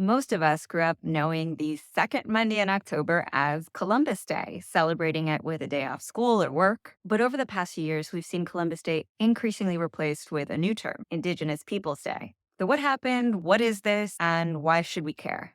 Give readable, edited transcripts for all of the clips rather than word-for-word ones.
Most of us grew up knowing the second Monday in October as Columbus Day, celebrating it with a day off school or work. But over the past few years, we've seen Columbus Day increasingly replaced with a new term, Indigenous Peoples Day. So, what happened? What is this? And why should we care?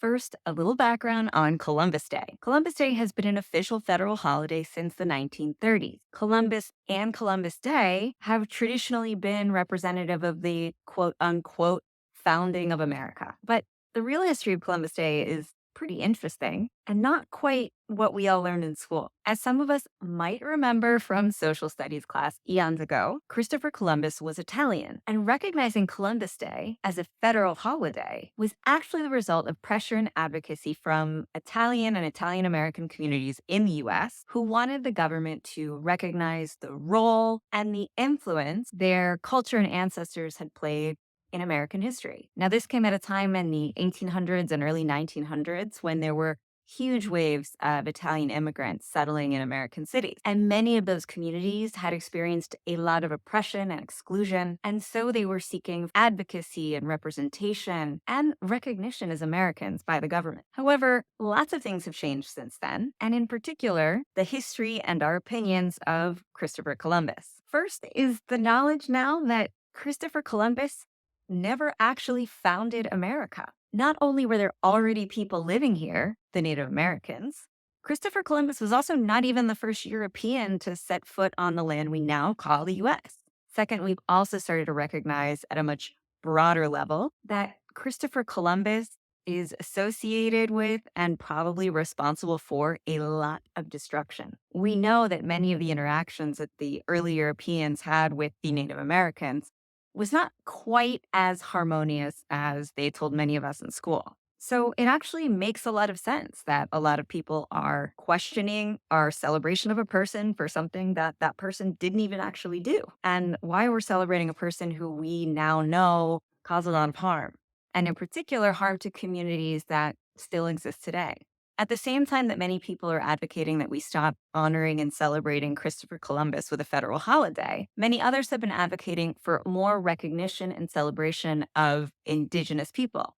First, a little background on Columbus Day. Columbus Day has been an official federal holiday since the 1930s. Columbus and Columbus Day have traditionally been representative of the quote unquote founding of America. But the real history of Columbus Day is pretty interesting and not quite what we all learned in school. As some of us might remember from social studies class eons ago, Christopher Columbus was Italian, and recognizing Columbus Day as a federal holiday was actually the result of pressure and advocacy from Italian and Italian American communities in the US who wanted the government to recognize the role and the influence their culture and ancestors had played in American history. Now, this came at a time in the 1800s and early 1900s when there were huge waves of Italian immigrants settling in American cities. And many of those communities had experienced a lot of oppression and exclusion. And so they were seeking advocacy and representation and recognition as Americans by the government. However, lots of things have changed since then, and in particular, the history and our opinions of Christopher Columbus. First is the knowledge now that Christopher Columbus never actually founded America. Not only were there already people living here, the Native Americans, Christopher Columbus was also not even the first European to set foot on the land we now call the US. Second, we've also started to recognize at a much broader level that Christopher Columbus is associated with and probably responsible for a lot of destruction. We know that many of the interactions that the early Europeans had with the Native Americans was not quite as harmonious as they told many of us in school. So it actually makes a lot of sense that a lot of people are questioning our celebration of a person for something that that person didn't even actually do, and why we're celebrating a person who we now know caused a lot of harm, and in particular, harm to communities that still exist today. At the same time that many people are advocating that we stop honoring and celebrating Christopher Columbus with a federal holiday, many others have been advocating for more recognition and celebration of Indigenous people.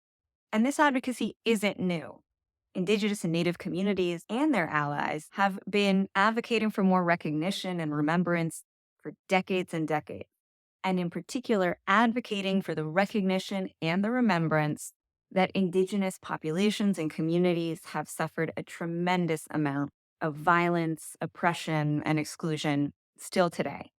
And this advocacy isn't new. Indigenous and Native communities and their allies have been advocating for more recognition and remembrance for decades and decades, and in particular, advocating for the recognition and the remembrance that Indigenous populations and communities have suffered a tremendous amount of violence, oppression, and exclusion still today.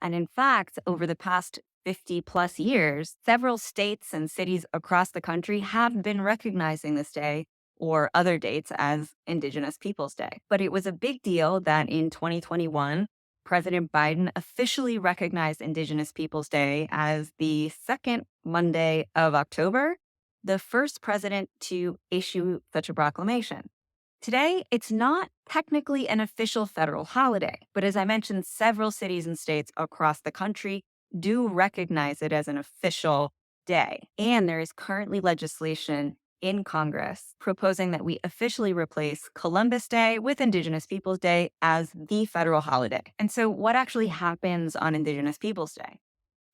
And in fact, over the past 50 plus years, several states and cities across the country have been recognizing this day or other dates as Indigenous Peoples Day. But it was a big deal that in 2021, President Biden officially recognized Indigenous Peoples Day as the second Monday of October, the first president to issue such a proclamation. Today, it's not technically an official federal holiday, but as I mentioned, several cities and states across the country do recognize it as an official day. And there is currently legislation in Congress proposing that we officially replace Columbus Day with Indigenous Peoples Day as the federal holiday. And so, what actually happens on Indigenous Peoples Day?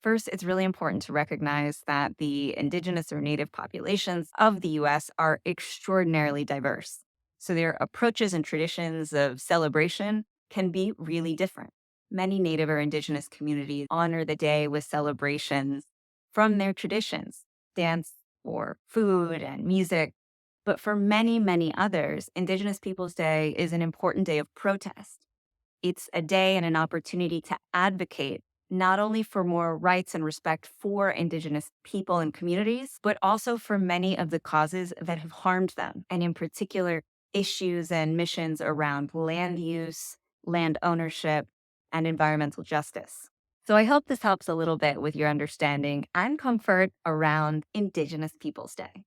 First, it's really important to recognize that the Indigenous or Native populations of the US are extraordinarily diverse. So their approaches and traditions of celebration can be really different. Many Native or Indigenous communities honor the day with celebrations from their traditions, dance or food and music. But for many, many others, Indigenous Peoples Day is an important day of protest. It's a day and an opportunity to advocate not only for more rights and respect for Indigenous people and communities, but also for many of the causes that have harmed them, and in particular, issues and missions around land use, land ownership, and environmental justice. So I hope this helps a little bit with your understanding and comfort around Indigenous Peoples Day.